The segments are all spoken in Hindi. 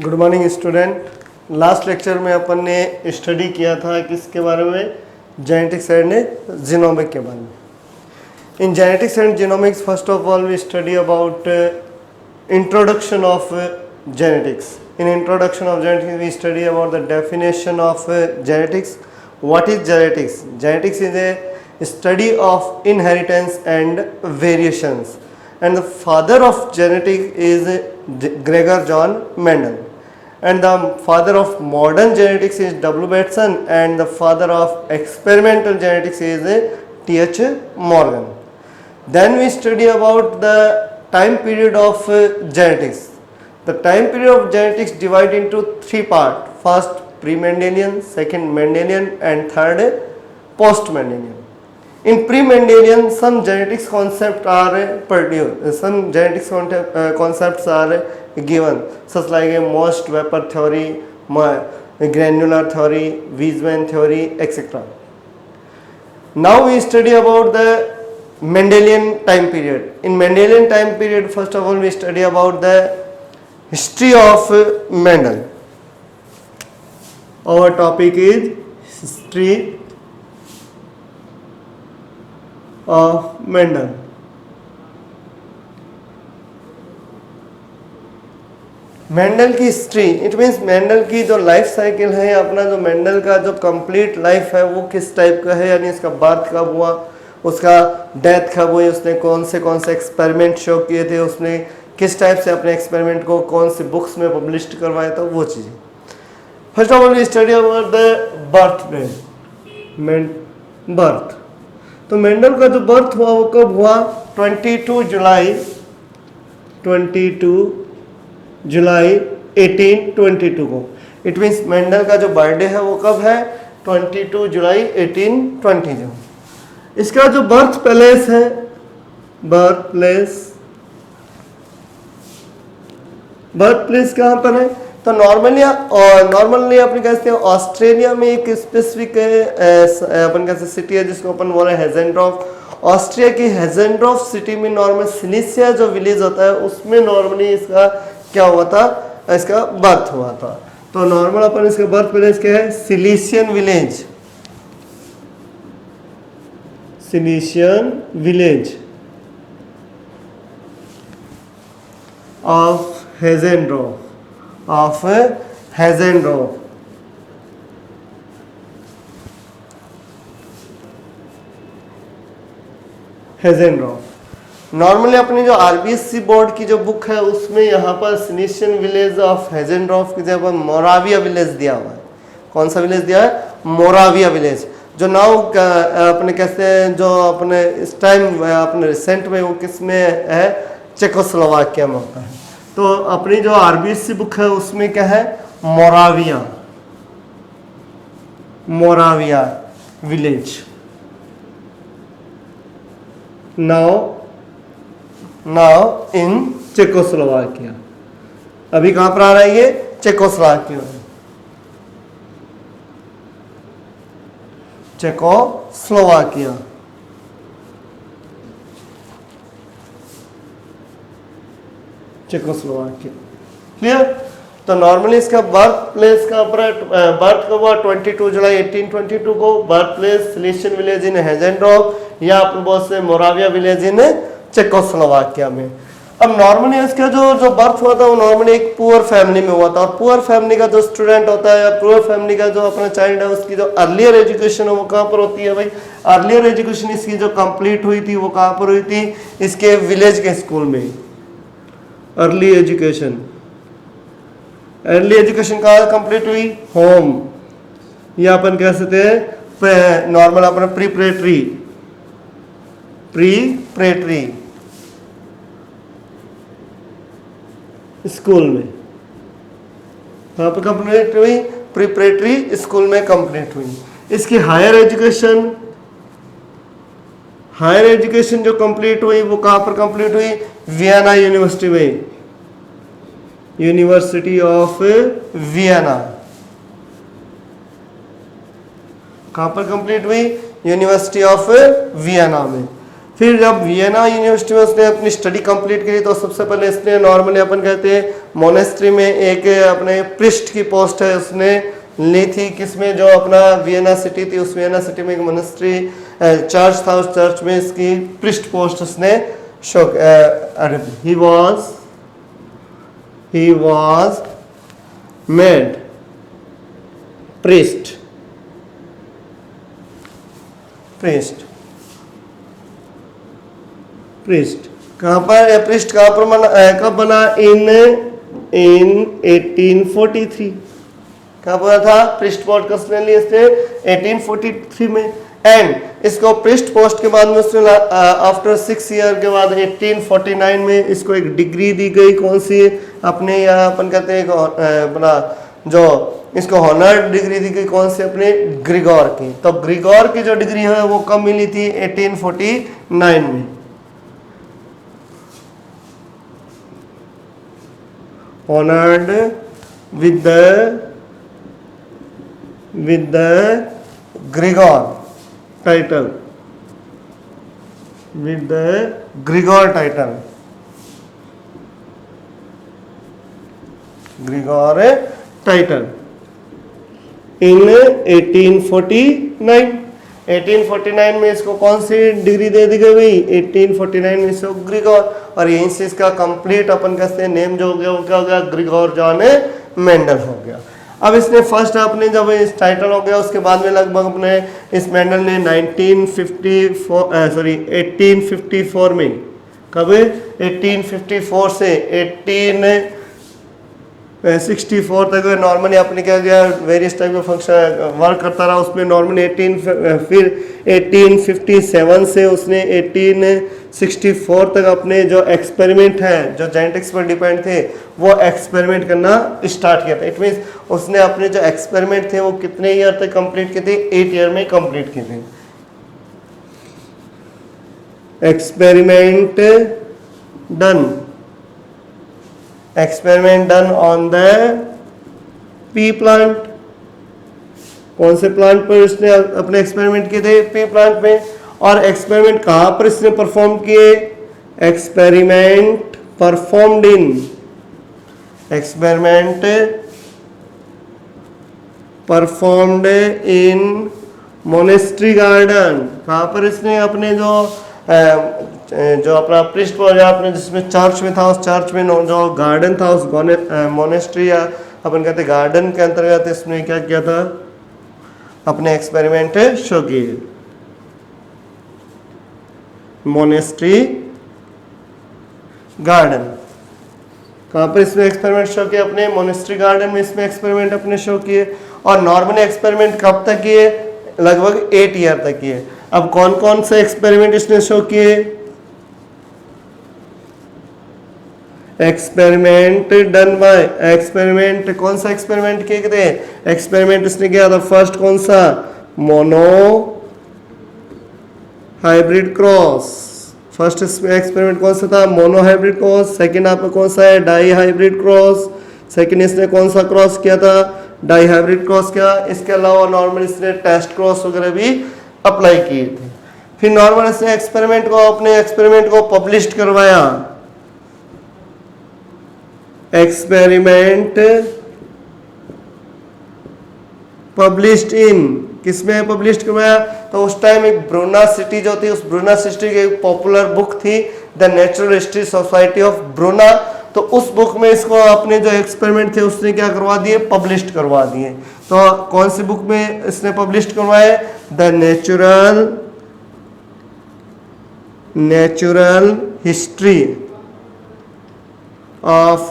Good morning student. Last lecture में अपन ने स्टडी किया था किसके बारे में, जेनेटिक्स एंड जीनोमिक के बारे में। In genetics and genomics first of all we study about introduction of genetics. In introduction of genetics we study about the definition of genetics. What is genetics? Genetics is a study of inheritance and variations, and the father of genetics is Gregor John Mendel, and the father of modern genetics is W. Bateson, and the father of experimental genetics is T.H. Morgan. Then we study about the time period of genetics. The time period of genetics divide into three parts. First pre-Mendelian, second Mendelian, and third post-Mendelian. In pre-Mendelian, some genetics concepts are produced. Some genetics concepts are given, such like a Most vapor theory, granular theory, Weismann theory, etc. Now we study about the Mendelian time period. In Mendelian time period, first of all, we study about the history of Mendel. Our topic is history of Mendel. Mendel की हिस्ट्री, इट मीन्स मेंडल की जो लाइफ साइकिल है, अपना जो मेंडल का जो कंप्लीट लाइफ है वो किस टाइप का है, यानी इसका बर्थ कब हुआ, उसका डेथ कब हुई, उसने कौन से एक्सपेरिमेंट शो किए थे, उसने किस टाइप से अपने एक्सपेरिमेंट को कौन सी बुक्स में पब्लिश करवाया था, वो चीज़ें। First of all we study about the birth. तो मेंडल का जो बर्थ हुआ वो कब हुआ, 22 जुलाई 1822 को। इट मीन्स मेंडल का जो बर्थडे है वो कब है, 22 जुलाई 1822। इसका जो बर्थ प्लेस है, बर्थ प्लेस कहाँ पर है, तो नॉर्मली अपन कहते हैं ऑस्ट्रेलिया में एक स्पेसिफिक अपन कहते हैं सिटी है जिसको अपन बोल रहे हैं हेजेंड्रॉफ। ऑस्ट्रिया की हेजेंड्रॉफ सिटी में नॉर्मल सिलिसिया जो विलेज होता है उसमें नॉर्मली इसका क्या हुआ था, इसका बर्थ हुआ था। तो नॉर्मल अपन इसका बर्थ प्लेस क्या है, सिलिसियन विलेज ऑफ हेजेंड्रॉफ। नॉर्मली अपनी जो आरबीएससी बोर्ड की जो बुक है उसमें यहाँ पर सिलिसियन विलेज ऑफ हेजेंड्रॉफ की जगह मोराविया विलेज दिया हुआ है। कौन सा विलेज दिया है, मोराविया विलेज, जो नाउ अपने कहते हैं, जो अपने इस टाइम अपने रिसेंट में वो किस में है, चेकोस्लोवाकिया में होता है। तो अपनी जो आरबीएससी बुक है उसमें क्या है, Moravia village. Now in Czechoslovakia. अभी कहां पर आ रहा है ये, चेकोस्लोवाकिया में। Czechoslovakia clear. तो नॉर्मली इसका बर्थ प्लेस का बर्थ कब हुआ, 22 जुलाई 1822 को। Birth place Silesian village in हेजेंड्रॉफ, या अपन बोलते हैं मोराविया विलेज इन चेकोस्लोवाकिया में। अब नॉर्मली इसका जो बर्थ हुआ था वो नॉर्मली एक पुअर फैमिली में हुआ था, और पुअर फैमिली का जो स्टूडेंट होता है या पुअर फैमिली का जो अपना चाइल्ड है उसकी जो अर्लियर एजुकेशन है वो कहाँ पर होती है भाई, अर्लियर एजुकेशन इसकी जो कंप्लीट हुई थी वो कहाँ पर हुई थी, इसके विलेज के स्कूल में। अर्ली एजुकेशन कहाँ कंप्लीट हुई, होम, या अपन कह सकते हैं नॉर्मल अपन प्रीपरेटरी स्कूल में, कहाँ पर कंप्लीट हुई, प्रीपरेटरी स्कूल में कंप्लीट हुई। इसकी हायर एजुकेशन जो कंप्लीट हुई वो कहाँ पर कंप्लीट हुई, वियना यूनिवर्सिटी में, यूनिवर्सिटी ऑफ वियना। कहाँ पर कंप्लीट हुई, यूनिवर्सिटी ऑफ वियना में। फिर जब वियना यूनिवर्सिटी में उसने अपनी स्टडी कंप्लीट की तो सबसे पहले इसने नॉर्मली अपन कहते हैं मोनेस्ट्री में एक अपने प्रिस्ट की पोस्ट है उसने ली थी, किसमें जो अपना वियना सिटी थी उस वियना सिटी में एक मोनेस्ट्री चर्च था, उस चर्च में इसकी प्रिस्ट पोस्ट उसने show he was made priest कहाँ पर प्रिस्ट कहाँ पर बना, कब बना? इन 1843। कहाँ पर था प्रिस्ट पोस्ट किसने ली? इसने 1843 में। एंड इसको प्रिस्ट पोस्ट के बाद में उसने आफ्टर 6 ईयर के बाद 1849 में इसको एक डिग्री दी गई। कौन सी? अपने यहाँ अपन कहते हैं अपना जो इसको हॉनर डिग्री दी गई, कौन सी? अपने ग्रिगोर की। तो ग्रिगोर की जो डिग्री है वो कब मिली थी? 1849 में। honored with the Grigor title, with the Grigor title, Grigor title in 1849। 1849 में इसको कौन सी डिग्री दे दी गई? 1849 में इसको ग्रिगोर, और यहीं से इसका कंप्लीट अपन कहते हैं नेम जो हो गया वो क्या हो गया? ग्रिगोर जॉन मेंडल हो गया। अब इसने फर्स्ट अपने जब इस टाइटल हो गया उसके बाद में लगभग अपने इस मेंडल ने 1854 में, कब? 1854 से 1864 तक नॉर्मली आपने क्या किया? वेरियस टाइप का फंक्शन वर्क करता रहा उसमें। नॉर्मली फिर 1857 से उसने 1864 तक अपने जो एक्सपेरिमेंट है जो जेनेटिक्स पर डिपेंड थे वो एक्सपेरिमेंट करना स्टार्ट किया था। इट मीन्स उसने अपने जो एक्सपेरिमेंट थे वो कितने ईयर तक कंप्लीट किए थे? 8 ईयर में कंप्लीट किए थे। Experiment done on the P plant. कौन से प्लांट पर इसने अपने एक्सपेरिमेंट किए थे? पी प्लांट में। और एक्सपेरिमेंट कहां पर इसने परफॉर्म किए? Experiment performed in monastery garden. कहां पर इसने अपने जो अपना प्रिस्ट पर आपने जिसमें चर्च में था उस चर्च में जो गार्डन था उस मोनेस्ट्री या अपन कहते गार्डन के अंतर्गत इसने क्या किया था? अपने एक्सपेरिमेंट शो किए। मोनेस्ट्री गार्डन कहाँ पर इसमें एक्सपेरिमेंट शो किए? अपने मोनेस्ट्री गार्डन में इसमें एक्सपेरिमेंट अपने शो किए। और नॉर्मली एक्सपेरिमेंट कब तक किए? लगभग 8 ईयर तक किए। अब कौन कौन से एक्सपेरिमेंट इसने शो किए? Experiment done by experiment. कौन सा एक्सपेरिमेंट किए थे? एक्सपेरिमेंट इसने किया था फर्स्ट कौन सा? Mono hybrid cross. First experiment कौन सा था? Mono hybrid cross. सेकंड आपका कौन सा है? Die hybrid cross. सेकंड इसने कौन सा क्रॉस किया था? डाई हाइब्रिड क्रॉस किया। इसके अलावा नॉर्मल इसने टेस्ट क्रॉस वगैरह भी अप्लाई किए थे। फिर नॉर्मल इसने अपने एक्सपेरिमेंट को पब्लिश करवाया। एक्सपेरिमेंट पब्लिश्ड इन, किसमें पब्लिश करवाया? तो उस टाइम एक ब्रूना सिटी जो थी उस ब्रूना सिटी की एक पॉपुलर बुक थी the natural history society of Bruna. तो उस बुक में इसको अपने जो एक्सपेरिमेंट थे उसने क्या करवा दिए? पब्लिश करवा दिए। तो कौन सी बुक में इसने पब्लिश करवाए? The natural history of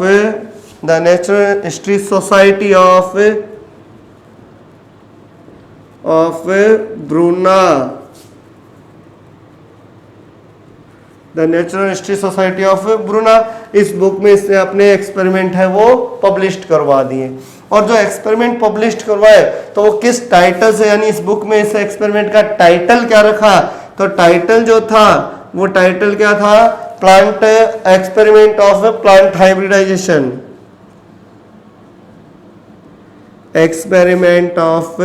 the natural history society of Bruna. The natural history society of Bruna. इस बुक में इसने अपने एक्सपेरिमेंट है वो पब्लिश करवा दिए। और जो एक्सपेरिमेंट पब्लिश करवाए तो वो किस टाइटल से, यानी इस बुक में इस एक्सपेरिमेंट का टाइटल क्या रखा? तो टाइटल जो था वो टाइटल क्या था? Plant experiment of plant hybridization. Experiment of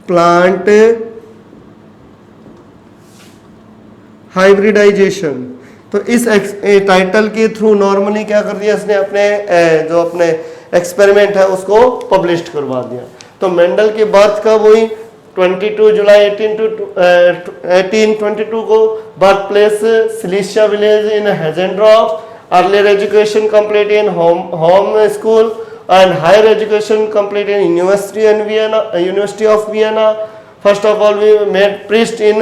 plant hybridization. तो इस टाइटल के थ्रू नॉर्मली क्या कर दिया इसने, अपने जो अपने एक्सपेरिमेंट है उसको पब्लिश करवा दिया। तो मेंडल की बर्थ कब हुई, 22 जुलाई 1822 को, birth place Silesia village in Heinzendorf. Earlier education complete in home school and higher education completed in University of Vienna. First of all, we made priest in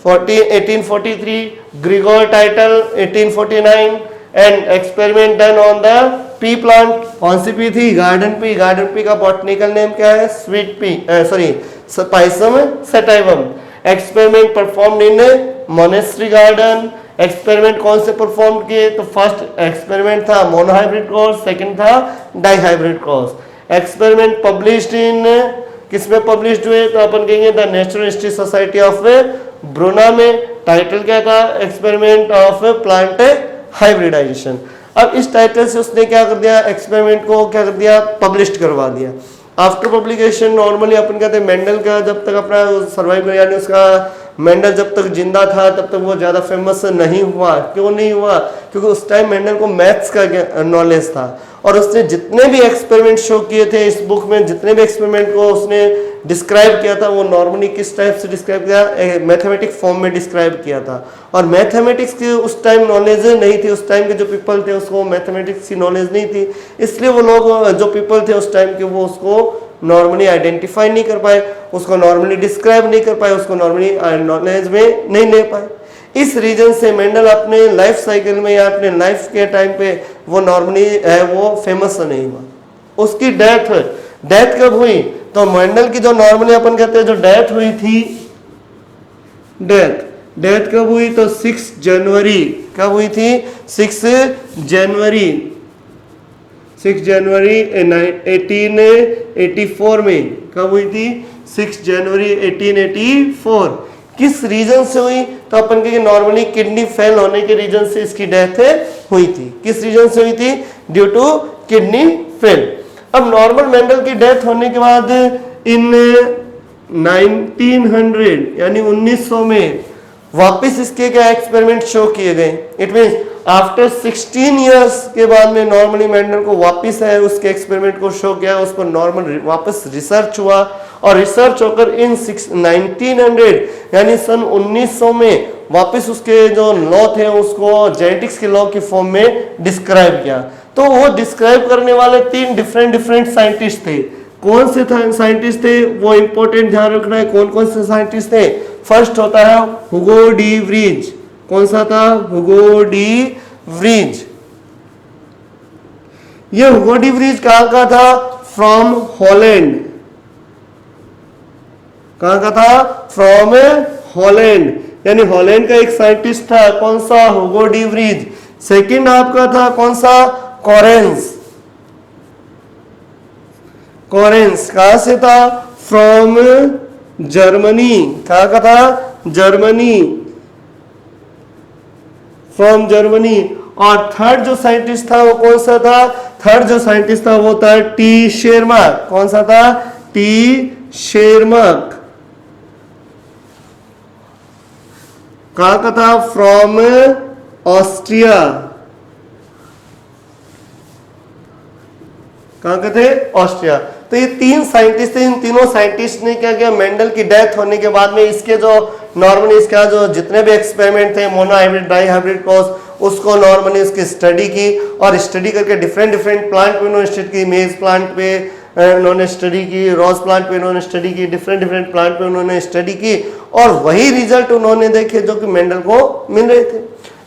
1843, Grigor title 1849, and experiment done on the pea plant. कौन सी पी थी, गार्डन पी। गार्डन पी का बॉटनिकल नेम क्या है, sweet pea, Pisum sativum. Experiment performed in monastery garden. Experiment कौन से परफॉर्म किए, तो फर्स्ट एक्सपेरिमेंट था मोनोहाइब्रिड क्रॉस, सेकंड था dihybrid cross. Experiment published in, किसमें पब्लिश्ड हुए, तो अपन कहेंगे the natural history society of Bruna में। टाइटल क्या था, एक्सपेरिमेंट ऑफ प्लांट हाइब्रिडाइजेशन। अब इस टाइटल से उसने क्या कर दिया, एक्सपेरिमेंट को क्या कर दिया, पब्लिश करवा दिया। आफ्टर पब्लिकेशन नॉर्मली अपन कहते हैं मेंडल का जब तक अपना सर्वाइव, यानी उसका मेंडल जब तक जिंदा था तब तक वो ज़्यादा फेमस नहीं हुआ। क्यों नहीं हुआ, क्योंकि उस टाइम मेंडल को मैथ्स का नॉलेज था, और उसने जितने भी एक्सपेरिमेंट शो किए थे इस बुक में, जितने भी एक्सपेरिमेंट को उसने डिस्क्राइब किया था, वो नॉर्मली किस टाइप से डिस्क्राइब किया, मैथमेटिक फॉर्म में डिस्क्राइब किया था। और मैथमेटिक्स की उस टाइम नॉलेज नहीं थी, उस टाइम के जो पीपल थे उसको मैथमेटिक्स की नॉलेज नहीं थी, इसलिए वो लोग जो पीपल थे उस टाइम के वो उसको नॉर्मली आइडेंटिफाई नहीं कर पाए, उसको नॉर्मली डिस्क्राइब नहीं कर पाए, उसको नॉर्मली नॉलेज में नहीं ले पाए। इस रीजन से मेंडल अपने लाइफ साइकिल में या अपने लाइफ के टाइम पे वो नॉर्मली वो फेमस नहीं हुआ। उसकी डेथ कब हुई, तो मेंडल की जो नॉर्मली अपन कहते हैं जो डेथ हुई थी, डेथ कब हुई, तो 6 जनवरी, कब हुई थी, 6 जनवरी 1884 में। कब हुई थी, 6 जनवरी 1884। किस रीजन से हुई, तो अपन के नॉर्मली किडनी फेल होने के रीजन से इसकी डेथ हुई थी। किस रीजन से हुई थी, ड्यू टू किडनी फेल। अब नॉर्मल मेंडल की डेथ होने के बाद इन 1900 यानी 1900 में वापस इसके क्या एक्सपेरिमेंट शो किए गए। इट मींस आफ्टर 16 इयर्स के बाद में नॉर्मली मेंडल को वापस है उसके एक्सपेरिमेंट को शो किया, उस पर नॉर्मल वापस रिसर्च हुआ, और रिसर्च होकर इन 1900 यानी सन 1900 में वापस उसके जो लॉ थे उसको जेनेटिक्स के लॉ की फॉर्म में डिस्क्राइब किया। तो वो डिस्क्राइब करने वाले 3 डिफरेंट साइंटिस्ट थे। कौन से साइंटिस्ट थे वो इंपॉर्टेंट ध्यान रखना है, कौन कौन से साइंटिस्ट थे। फर्स्ट होता है हुगो डी व्रीज। कौन सा था, हुगो डी व्रीज। ये हुगो डी व्रीज कहां का था, फ्रॉम हॉलैंड। कहां का था, फ्रॉम हॉलैंड, यानी हॉलैंड का एक साइंटिस्ट था। कौन सा, हुगो डी व्रीज। सेकंड आपका था कौन सा, कॉरेंस। कॉरेंस कहां से था, फ्रॉम जर्मनी। कहां का था, जर्मनी, फ्रॉम जर्मनी। और थर्ड जो साइंटिस्ट था वो कौन सा था, थर्ड जो साइंटिस्ट था वो था टी शेरमैक। कौन सा था, टी शेरमैक। कहां का था, फ्रॉम ऑस्ट्रिया। कहां के थे, ऑस्ट्रिया। तो ये 3 साइंटिस्ट थे। इन तीनों साइंटिस्ट ने क्या किया, मेंडल की डेथ होने के बाद में इसके जो नॉर्मली इसका जो जितने भी एक्सपेरिमेंट थे मोनोहाइब्रिड डाइहाइब्रिड क्रॉस, उसको नॉर्मली इसकी स्टडी की, और स्टडी करके डिफरेंट प्लांट पे उन्होंने स्टडी की। मेज प्लांट पे उन्होंने स्टडी की, रोज प्लांट पे उन्होंने स्टडी की, डिफरेंट प्लांट पे उन्होंने स्टडी की, और वही रिजल्ट उन्होंने देखे जो कि मेंडल को मिल रहे थे।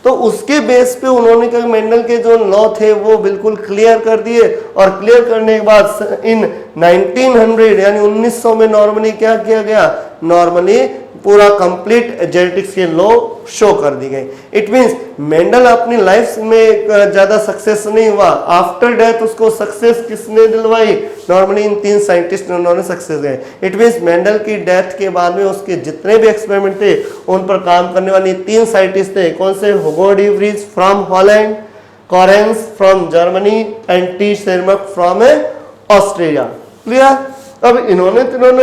तो उसके बेस पे उन्होंने कहा मेंडल के जो लॉ थे वो बिल्कुल क्लियर कर दिए, और क्लियर करने के बाद इन 1900 यानी 1900 में नॉर्मली क्या किया गया, नॉर्मली पूरा कंप्लीट जेनेटिक्स के लॉ शो कर दी गई। इट मींस मेंडल अपनी लाइफ में ज्यादा सक्सेस नहीं हुआ, आफ्टर डेथ उसको सक्सेस किसने दिलवाई, नॉर्मली इन 3 साइंटिस्ट ने उन्होंने सक्सेस गए। इट मींस मेंडल की डेथ के बाद में उसके जितने भी एक्सपेरिमेंट थे उन पर काम करने वाली 3 साइंटिस्ट थे। कौन से, Hugo de Vries from Holland, Correns from Germany, and T Tschermak from Australia. Clear. अब इन्होंने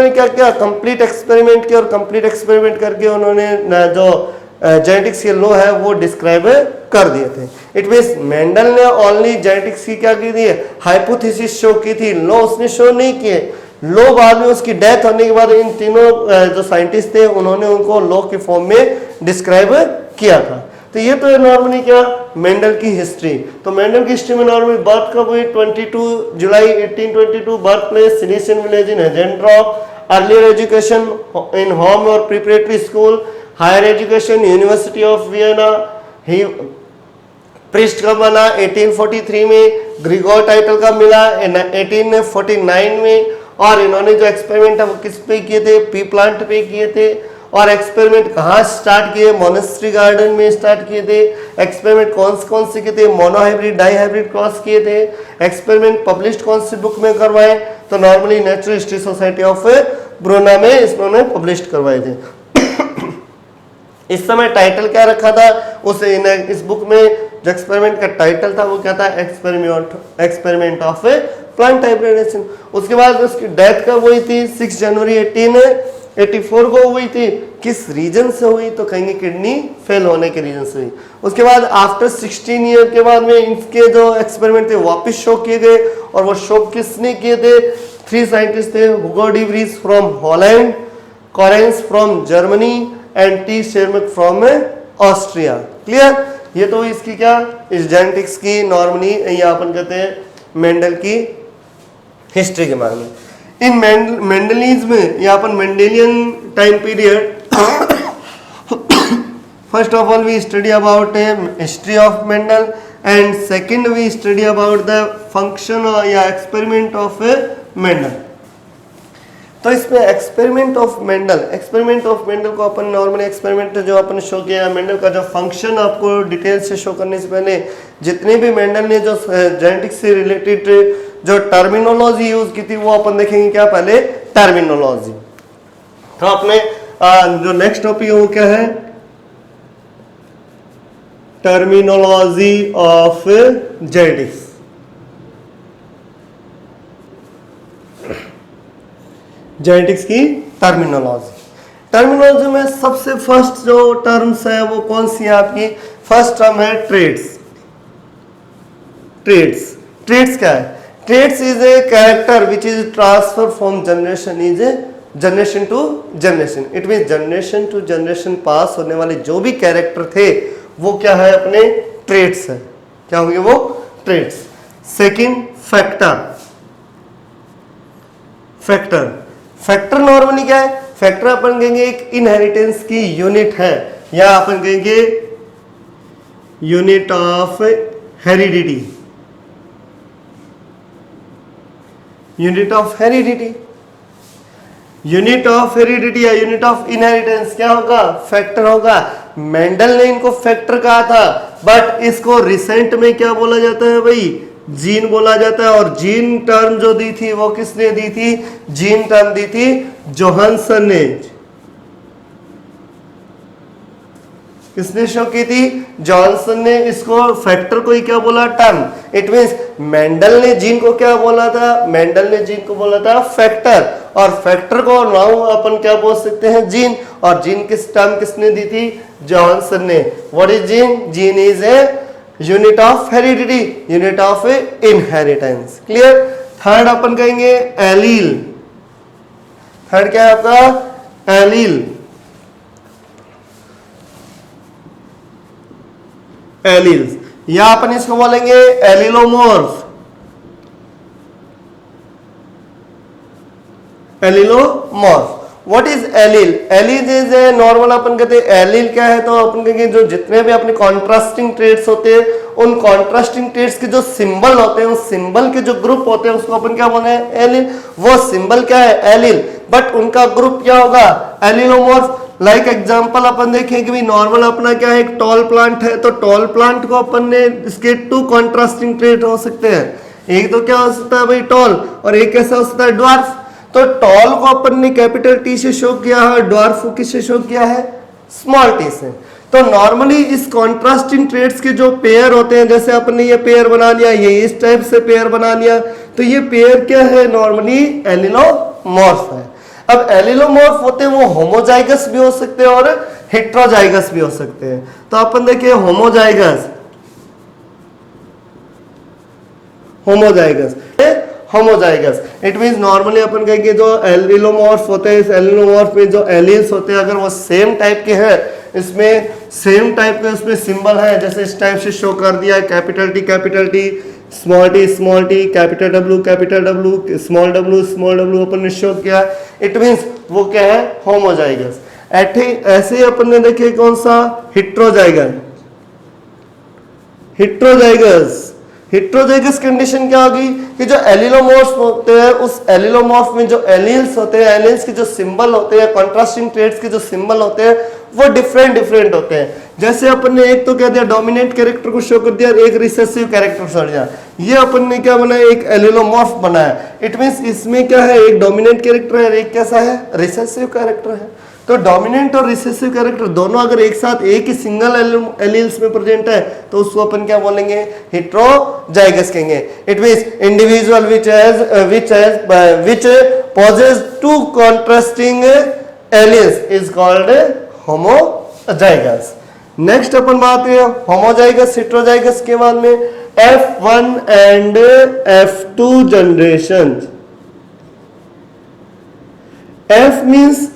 क्या किया, कंप्लीट एक्सपेरिमेंट किया, और कंप्लीट एक्सपेरिमेंट करके उन्होंने जो जेनेटिक्स के लॉ है वो डिस्क्राइब कर दिए थे। इट मीन्स मेंडल ने ओनली जेनेटिक्स की क्या की थी, हाइपोथेसिस शो की थी, लॉ उसने शो नहीं किए। लॉ बाद में उसकी डेथ होने के बाद इन तीनों जो साइंटिस्ट थे उन्होंने उनको लॉ के फॉर्म में डिस्क्राइब किया था। तो ये तो नॉर्मली क्या मेंडल की हिस्ट्री। तो मेंडल की हिस्ट्री में नॉर्मली बर्थ कब हुई, 22 जुलाई 1822, birth place Silesian village in Heinzendorf, earlier education in home और preparatory school, higher education university of Vienna. He priest कब बना 1843 में, ग्रिगोर टाइटल कब मिला 1849 में, और इन्होंने जो एक्सपेरिमेंट है वो किस पे किए थे, पी प्लांट पे किए थे। और एक्सपेरिमेंट कहाँ स्टार्ट किए, मोनेस्ट्री गार्डन में स्टार्ट किए थे। एक्सपेरिमेंट कौन से किए थे, मोनोहाइब्रिड डाईहाइब्रिड क्रॉस किए थे। एक्सपेरिमेंट पब्लिश्ड कौन सी बुक में करवाए, तो normally natural history society of Bruna में इन्होंने पब्लिश करवाए थे। इस समय टाइटल क्या रखा था उसे, इस बुक में जो एक्सपेरिमेंट का टाइटल था वो क्या था, एक्सपेरिमेंट ऑफ प्लांट हाइब्रिडेशन। उसके बाद उसकी डेथ कब हुई थी, 6 जनवरी 1884 को हुई थी। किस रीजन से हुई, तो कहेंगे किडनी फेल होने के रीजन से हुई। उसके बाद आफ्टर 16 ईयर के बाद में इनके जो एक्सपेरिमेंट थे वापस शो किए गए, और वो शो किसने किए थे, 3 साइंटिस्ट थे, Hugo de Vries from Holland, Correns from Germany and T Tschermak from Austria. Clear, ये तो इसकी क्या, इस जेनेटिक्स की नॉर्मली ये अपन कहते हैं मेंडल की हिस्ट्री के बारे में। इन मेंडलीज में या अपन Mendelian time period, first of all we study about history of Mendel, and second we study about the function या एक्सपेरिमेंट ऑफ मेंडल। तो इसमें एक्सपेरिमेंट ऑफ मेंडल को अपन नॉर्मली एक्सपेरिमेंट जो अपन शो किया, मेंडल का जो फंक्शन आपको डिटेल से शो करने से पहले जितने भी मेंडल ने जो जेनेटिक्स से रिलेटेड जो टर्मिनोलॉजी यूज की थी वो अपन देखेंगे। क्या पहले टर्मिनोलॉजी, तो अपने जो नेक्स्ट टॉपिक है वो क्या है, टर्मिनोलॉजी ऑफ जेनेटिक्स। जेनेटिक्स की टर्मिनोलॉजी में सबसे फर्स्ट जो टर्म्स है वो कौन सी है आपकी, फर्स्ट टर्म है ट्रेट्स। ट्रेट्स क्या है, traits is a character which is transfer from generation to generation. It mean generation to generation pass होने वाले जो भी कैरेक्टर थे वो क्या है, अपने ट्रेट्स है। क्या होंगे वो ट्रेट्स। सेकंड फैक्टर नॉर्मली क्या है, फैक्टर अपन कहेंगे एक इनहेरिटेंस की यूनिट है, या अपन कहेंगे unit of heredity. Unit of heredity या यूनिट ऑफ इनहेरिटेंस क्या होगा, फैक्टर होगा। मेंडल ने इनको फैक्टर कहा था, बट इसको रिसेंट में क्या बोला जाता है भाई, जीन बोला जाता है। और जीन टर्म जो दी थी वो किसने दी थी, जीन टर्म दी थी जोहानसन ने। किसने शो की थी, जॉनसन ने। इसको फैक्टर को ही क्या बोला, टर्म। इट मींस मेंडल ने जीन को क्या बोला था, मेंडल ने जीन को बोला था फैक्टर, और फैक्टर को नाउ अपन क्या बोल सकते हैं, जीन। और जीन किस टर्म किसने दी थी, जॉनसन ने। What is gene, gene is a unit of heredity, unit of inheritance. Clear. Third अपन कहेंगे एलील। थर्ड क्या है आपका, एलील। एलील्स, या अपन इसको बोलेंगे allelomorph. What is allele, allele is a normal अपन कहते हैं एलील क्या है, तो अपन कहेंगे जो जितने भी अपने कॉन्ट्रास्टिंग ट्रेड्स होते हैं उन कॉन्ट्रास्टिंग ट्रेड्स के जो सिंबल होते हैं, उस सिंबल के जो ग्रुप होते हैं उसको अपन क्या बोलते हैं, एलील। वो सिंबल क्या है, एलील, बट उनका ग्रुप क्या होगा, एलिलोमॉर्फ। लाइक एग्जांपल अपन देखें कि भी नॉर्मल अपना क्या है, एक टॉल प्लांट है, तो टॉल प्लांट को अपन ने इसके 2 कॉन्ट्रास्टिंग ट्रेड हो सकते हैं। एक तो क्या हो सकता है भाई टॉल, और एक कैसा हो सकता है ड्वार्फ। तो टॉल को अपन ने कैपिटल टी से शो किया है, ड्वार्फ को किससे शो किया है, स्मॉल टी से। तो नॉर्मली इस कॉन्ट्रास्टिंग ट्रेड्स के जो पेयर होते हैं, जैसे अपन ने ये पेयर बना लिया, ये इस टाइप से पेयर बना लिया, तो ये पेयर क्या है, नॉर्मली एलिलोमॉर्फ है। अब एलिलोमॉर्फ होते हैं वो होमोजाइगस भी हो सकते हैं और हेट्रोजाइगस भी हो सकते हैं। तो अपन देखिए homozygous, homozygous homozygous it means normally अपन कहेंगे जो एलिलोमॉर्फ होते हैं, इस एलिलोमॉर्फ में जो एलील्स होते हैं अगर वो सेम टाइप के हैं, इसमें सेम टाइप के उसमें सिंबल है, जैसे इस टाइप से शो कर दिया है, capital T, small T, capital W, small W अपन ने शो किया, इट मींस वो क्या है, होमोजाइगस। ऐसे ही अपन ने देखिए कौन सा, हेट्रोजाइगस। हेट्रोजाइगस कंडीशन क्या होगी कि जो एलिलोमॉर्फ होते हैं उस एलिलोमॉर्फ में जो एलील्स होते हैं, एलील्स के जो सिंबल होते हैं, कॉन्ट्रास्टिंग ट्रेट्स के जो सिंबल होते हैं वो डिफरेंट होते हैं। जैसे अपन ने एक तो कह दिया डोमिनेंट कैरेक्टर को शो कर दिया और एक रिसेसिव कैरेक्टर छोड़ दिया, ये अपन ने क्या बनाया, एक एलिलोमॉर्फ बनाया। इट मींस इसमें क्या है, एक डोमिनेंट कैरेक्टर है, एक कैसा है, रिसेसिव कैरेक्टर है। तो डोमिनेंट और रिसेसिव कैरेक्टर दोनों अगर एक साथ एक ही सिंगल एलील्स में प्रेजेंट है तो उसको अपन क्या बोलेंगे, हेट्रोजाइगस कहेंगे। It means individual which possess two contrasting alleles is called homozygous। Next अपन बात है होमोजाइगस हेट्रोजाइगस के बाद में F1 and F2 generation. F means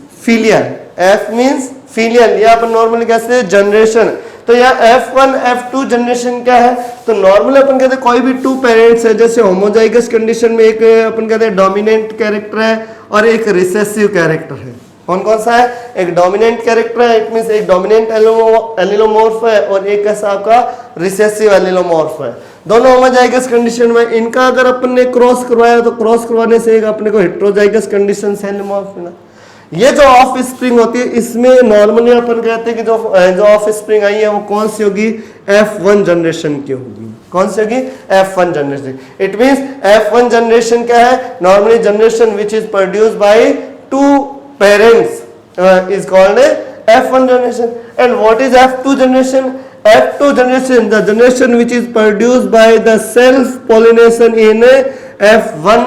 filial, या अपन नॉर्मली कहते हैं जनरेशन। तो यहाँ F1 F2 जनरेशन क्या है, तो नॉर्मली अपन कहते हैं कोई भी टू पेरेंट्स है, जैसे होमोजाइगस कंडीशन में एक अपन कहते हैं डोमिनेंट कैरेक्टर है और एक रिसेसिव कैरेक्टर है। कौन कौन सा है, एक डोमिनेंट कैरेक्टर है, इट मींस एक डोमिनेंट एलिलोमॉर्फ है और एक कैसा आपका रिसेसिव एलिलोमॉर्फ है। दोनों होमोजाइगस कंडीशन में इनका अगर अपन ने क्रॉस करवाया तो क्रॉस करवाने से एक अपने को हेट्रोजाइगस कंडीशन से एलिलोमॉर्फ मिला। ये जो ऑफ स्प्रिंग होती है इसमें नॉर्मली अपन कहते हैं कि जो ऑफ स्प्रिंग आई है वो कौन सी होगी, F1 जनरेशन की होगी। कौन सी होगी, F1 generation. It means F1 generation क्या है, normally generation which is produced by two parents is called F1 generation. And what is F2 generation, F2 generation, the generation which is produced by the self pollination in F1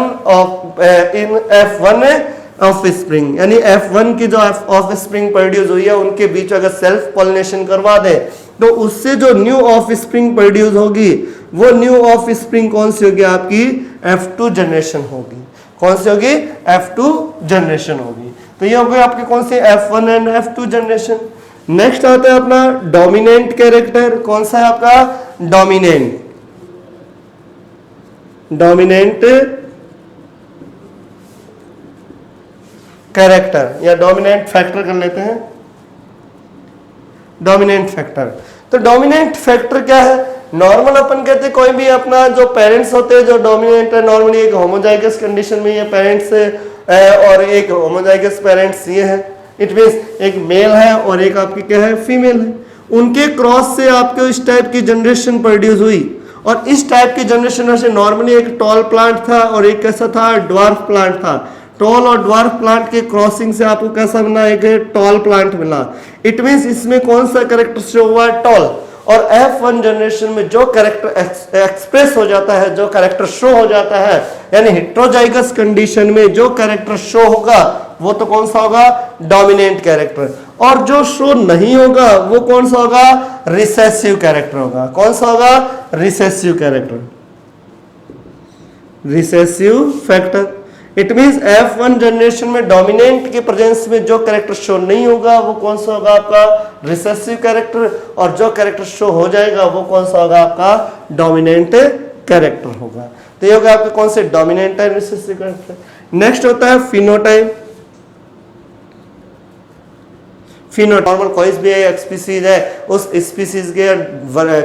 of spring, यानी F1 की जो ऑफ स्प्रिंग प्रोड्यूस हुई है उनके बीच अगर सेल्फ पॉलिनेशन करवा दे तो उससे जो न्यू ऑफ स्प्रिंग प्रोड्यूस होगी वो न्यू ऑफ स्प्रिंग कौन सी होगी, आपकी F2 जनरेशन होगी। कौन सी होगी, F2 जनरेशन होगी। तो ये हो गई आपकी कौन सी, F1 and F2 generation. Next आता है अपना डोमिनेंट कैरेक्टर। कौन सा है आपका, डोमिनेंट कैरेक्टर या डोमिनेंट फैक्टर कर लेते हैं, डोमिनेंट फैक्टर। तो डोमिनेंट फैक्टर क्या है, नॉर्मल अपन कहते हैं कोई भी अपना जो पेरेंट्स होते हैं जो डोमिनेंट है, नॉर्मली एक होमोजाइगस कंडीशन में ये पेरेंट्स है और एक होमोजाइगस पेरेंट्स ये है। इट मींस एक मेल है और एक आपकी क्या है, फीमेल है। उनके क्रॉस से आपको इस टाइप की जनरेशन प्रोड्यूस हुई और इस टाइप की जनरेशन में से नॉर्मली एक टॉल प्लांट था और एक कैसा था, ड्वार्फ प्लांट था। टॉल और ड्वार्फ प्लांट के क्रॉसिंग से आपको कैसा बना, एक टॉल प्लांट मिला। इट मींस इसमें कौन सा कैरेक्टर शो हुआ है, टॉल। और F1 जनरेशन में जो कैरेक्टर एक्सप्रेस हो जाता है, जो कैरेक्टर शो हो जाता है, यानी हेट्रोजाइगस कंडीशन में जो कैरेक्टर शो होगा वो तो कौन सा होगा, डोमिनेंट कैरेक्टर। और जो शो नहीं होगा वो कौन सा होगा, रिसेसिव कैरेक्टर होगा। कौन सा होगा, recessive character, recessive factor. It means F1 generation में डोमिनेंट के प्रेजेंस में जो कैरेक्टर शो नहीं होगा वो कौन सा होगा, आपका रिसेसिव कैरेक्टर। और जो कैरेक्टर शो हो जाएगा वो कौन सा होगा, आपका डोमिनेंट कैरेक्टर होगा। तो ये होगा आपके कौन से, dominant and recessive character. Next होता है फिनोटाइप। नॉर्मल कोई भी एक स्पीसीज है, उस स्पीसीज के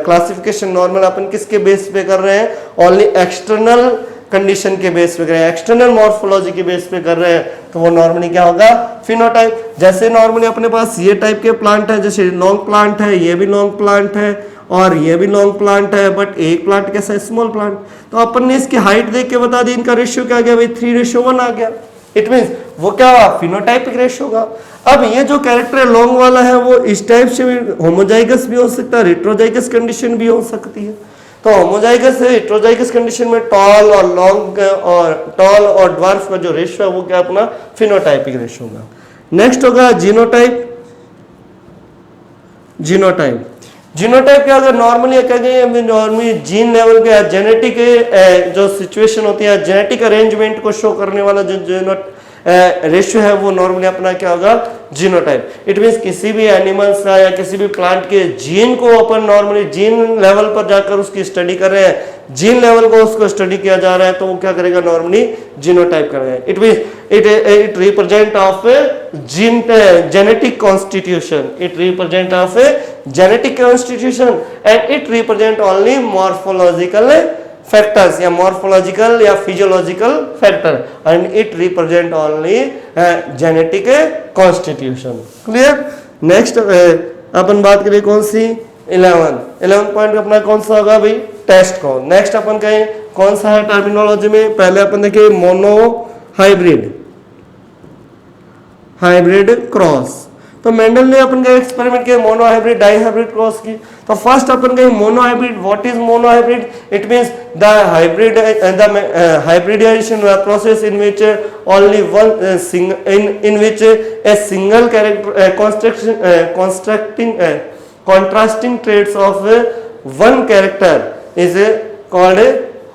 क्लासिफिकेशन नॉर्मल अपन किसके बेस पे कर रहे हैं, ओनली एक्सटर्नल कंडीशन के बेस पे कर रहे हैं, एक्सटर्नल मॉर्फोलॉजी के बेस पे कर रहे हैं, तो वो नॉर्मली क्या होगा, फिनोटाइप। जैसे नॉर्मली अपने पास ये टाइप के प्लांट है, जैसे लॉन्ग प्लांट है, ये भी लॉन्ग प्लांट है और ये भी लॉन्ग प्लांट है, बट एक प्लांट कैसा है, स्मॉल प्लांट। तो अपन ने इसकी हाइट देख के बता दी, इनका रेशियो क्या आ गया भाई, 3:1 आ गया। इट मींस वो क्या हुआ, फिनोटाइपिक रेशियो होगा। अब ये जो कैरेक्टर है लॉन्ग वाला है वो इस टाइप से भी होमोजाइगस भी हो सकता है, हेट्रोजाइगस कंडीशन भी हो सकती है। तो होमोजाइगस है, हेट्रोजाइगस कंडीशन में टॉल और लॉन्ग और ड्वार्फ का जो रेशियो है वो क्या अपना फिनोटाइपिक रेशियो होगा। नेक्स्ट होगा जीनोटाइप। जीनोटाइप। जीनोटाइप क्या होगा, नॉर्मली कहेंगे नॉर्मली जीन लेवल पे जेनेटिक जो सिचुएशन होती है, जेनेटिक अरेंजमेंट को शो करने वाला जो रेशियो है वो नॉर्मली अपना क्या होगा, जीनोटाइप। इट मींस किसी भी एनिमल्स का या किसी भी प्लांट के जीन को अपन नॉर्मली जीन लेवल पर जाकर उसकी स्टडी कर रहे हैं, जीन लेवल को उसको स्टडी किया जा रहा है, तो वो क्या करेगा, नॉर्मली जीनोटाइप करेगा। It means it represent of a genetic constitution, it represent of a genetic constitution and it represent only morphological factors या morphological या physiological factor and it represent only genetic constitution। clear। next अपन बात करें कौन सी, 11 पॉइंट अपना कौन सा होगा भाई, टेस्ट को। नेक्स्ट अपन कहें कौन सा है टर्मिनोलॉजी में, पहले अपन देखें मोनो हाइब्रिड क्रॉस। तो मेंडल ने अपन का एक्सपेरिमेंट किया monohybrid dihybrid cross की। तो फर्स्ट अपन कहें monohybrid, what is monohybrid, it means the hybridization process in which only one in which a single character contrasting traits of one character is called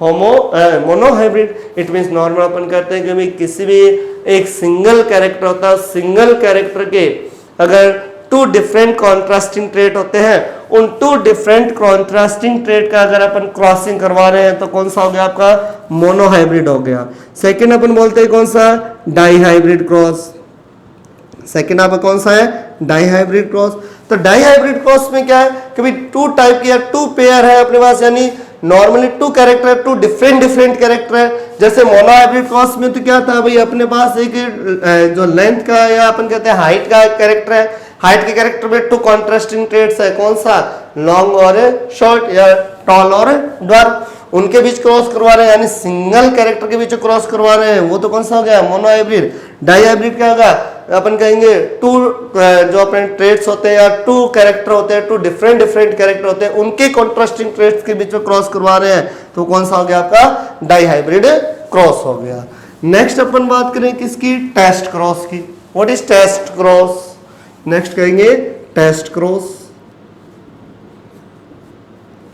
monohybrid. It means normal अपन कहते हैं कि भाई किसी भी एक सिंगल कैरेक्टर होता है, सिंगल कैरेक्टर के अगर टू डिफरेंट कॉन्ट्रास्टिंग ट्रेट होते हैं, उन टू डिफरेंट कॉन्ट्रास्टिंग ट्रेट का अगर अपन क्रॉसिंग करवा रहे हैं तो कौन सा हो गया आपका, मोनोहाइब्रिड हो गया। सेकंड अपन बोलते हैं कौन सा, डाईहाइब्रिड क्रॉस। सेकंड आपका कौन सा है, डाईहाइब्रिड क्रॉस। तो डाईहाइब्रिड क्रॉस में क्या है कि भाई टू टाइप की या टू पेयर है अपने पास, यानी normally two character, two different character है। जैसे मोनोहाइब्रिड क्रॉस में तो क्या था भाई, अपने पास एक जो लेंथ का या अपन कहते हैं हाइट का कैरेक्टर है, हाइट के कैरेक्टर में टू कॉन्ट्रास्टिंग ट्रेट्स है, कौन सा, लॉन्ग और शॉर्ट या टॉल और ड्वार्फ, उनके बीच क्रॉस करवा रहे हैं, यानी सिंगल कैरेक्टर के बीच क्रॉस करवा रहे हैं, वो तो कौन सा हो गया, मोनोहाइब्रिड। डाईहाइब्रिड क्या होगा, अपन कहेंगे टू जो अपने ट्रेट्स होते हैं या टू कैरेक्टर होते हैं, टू डिफरेंट कैरेक्टर होते हैं, उनके कॉन्ट्रास्टिंग ट्रेट्स के बीच में क्रॉस करवा रहे हैं, तो कौन सा हो गया आपका, डाईहाइब्रिड क्रॉस हो गया। नेक्स्ट अपन बात करें किसकी, टेस्ट क्रॉस की। What is test cross, next कहेंगे test cross.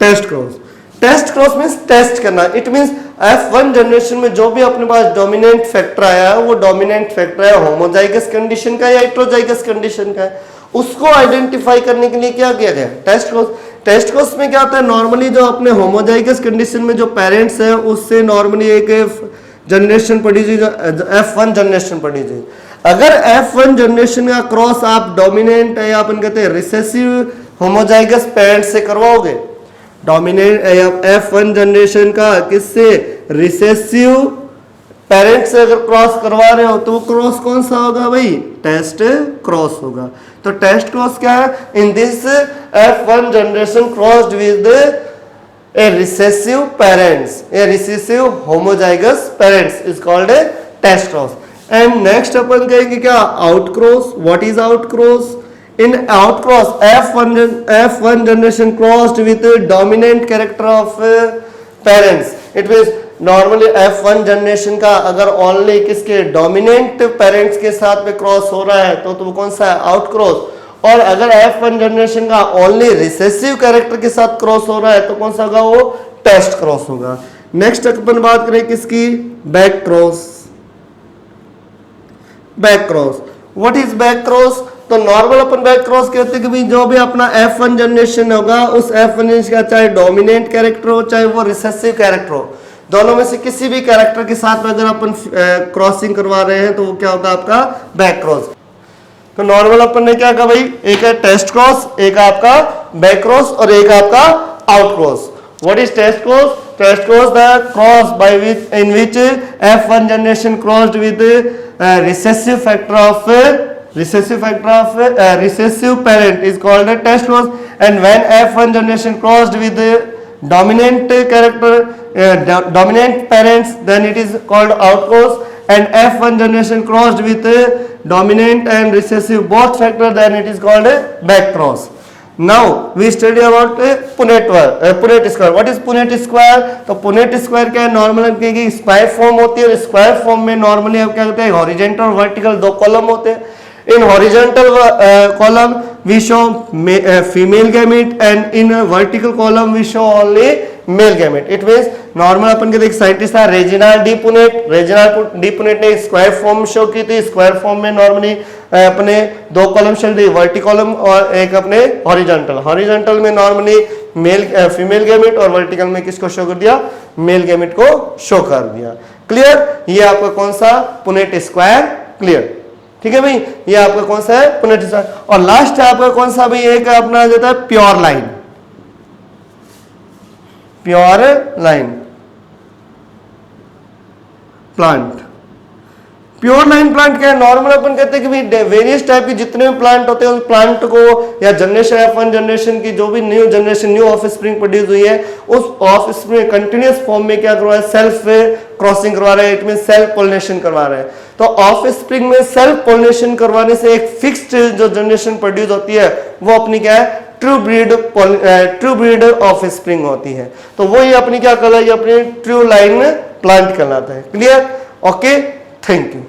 Test cross, test cross means test करना। इट मींस F1 जनरेशन में जो भी अपने पास डोमिनेंट फैक्टर आया है, वो डोमिनेंट फैक्टर है होमोजाइगस कंडीशन का या हेटेरोजाइगस कंडीशन का है, उसको आइडेंटिफाई करने के लिए क्या किया गया, टेस्ट क्रॉस। टेस्ट क्रॉस में क्या होता है, नॉर्मली जो अपने होमोजाइगस कंडीशन में जो पेरेंट्स है उससे नॉर्मली एक जनरेशन पढ़ी जी, F1 जनरेशन पढ़ी जी। अगर F1 जनरेशन का क्रॉस आप डोमिनेंट या अपन कहते हैं रिसेसिव होमोजाइगस पेरेंट्स से करवाओगे, डोमिनेंट F1 जनरेशन का किससे, रिसेसिव पेरेंट्स से अगर क्रॉस करवा रहे हो तो वो क्रॉस कौन सा होगा भाई, टेस्ट क्रॉस होगा। तो टेस्ट क्रॉस क्या है, in this F1 generation crossed with a recessive parents, a recessive homozygous parents is called a test cross. And next अपन कहेंगे क्या, outcross. What is outcross, in outcross F1 generation crossed with dominant character of parents, it means normally F1 generation का अगर only किसके dominant parents के साथ में क्रॉस हो रहा है तो कौन सा है, आउट क्रॉस। और अगर F1 जनरेशन का only recessive कैरेक्टर के साथ क्रॉस हो रहा है तो कौन सा होगा, वो टेस्ट क्रॉस होगा। नेक्स्ट अपन बात करें किसकी, back cross. Back cross, what is back cross, तो नॉर्मल अपन बैक क्रॉस कहते हैं कि भाई जो भी अपना F1 जनरेशन होगा उस F1 जनरेशन का चाहे डोमिनेंट कैरेक्टर हो चाहे वो रिसेसिव कैरेक्टर हो, दोनों में से किसी भी कैरेक्टर के साथ में अगर अपन क्रॉसिंग करवा रहे हैं तो वो क्या होगा आपका बैक क्रॉस। तो नॉर्मल अपन ने क्या कहा भाई, एक है टेस्ट क्रॉस, एक आपका बैक क्रॉस और एक आपका outcross. What is test cross, test cross the cross by which in which F1 generation crossed with recessive factor of recessive parent is called a test cross, and when F1 generation crossed with the dominant character dominant parents then it is called out cross, and F1 generation crossed with dominant and recessive both factor then it is called a back cross. Now we study about Punnett square. What is Punnett square? तो Punnett square क्या है, नॉर्मल की स्क्वायर फॉर्म होती है और स्क्वायर फॉर्म में नॉर्मली आप क्या कहते हैं, हॉरिजॉन्टल और वर्टिकल दो कॉलम होते हैं। In horizontal column we show female gamete and in a vertical column we show only male gamete. It means normal अपन के देख साइंटिस्ट था रेजिनाल्ड डी पुनेट ने स्क्वायर फॉर्म शो की थी। स्क्वायर फॉर्म में नॉर्मली अपने दो कॉलम शेल दी, वर्टिकल कॉलम और एक अपने हॉरिजॉन्टल में नॉर्मली फीमेल गैमेट और वर्टिकल में किसको शो कर दिया, मेल गैमेट को शो कर दिया। क्लियर, ये आपका कौन सा पुनेट स्क्वायर, क्लियर, ठीक है भाई, ये आपका कौन सा है पुनेट स्क्वायर। और लास्ट है आपका कौन सा भाई, एक अपना आ जाता है pure line plant. Pure line plant क्या है, नॉर्मल अपन कहते हैं कि वेरियस टाइप के जितने भी प्लांट होते हैं उस प्लांट को या जनरेशन या फन जनरेशन की जो भी new generation new of spring produce हुई है उस ऑफ स्प्रिंग कंटिन्यूअस फॉर्म में क्या करवा रहा है, सेल्फ क्रॉसिंग करवा रहा है, इट मीन सेल्फ पोलिनेशन करवा रहा है। तो ऑफ स्प्रिंग में सेल्फ पोलिनेशन करवाने से एक फिक्स्ड जो जनरेशन प्रोड्यूस होती है वो अपनी क्या है, ट्रू ब्रीड ऑफ स्प्रिंग होती है। तो वो ये अपनी क्या कहलाती है, अपनी ट्रू लाइन प्लांट कहलाता है। Clear, okay, thank you.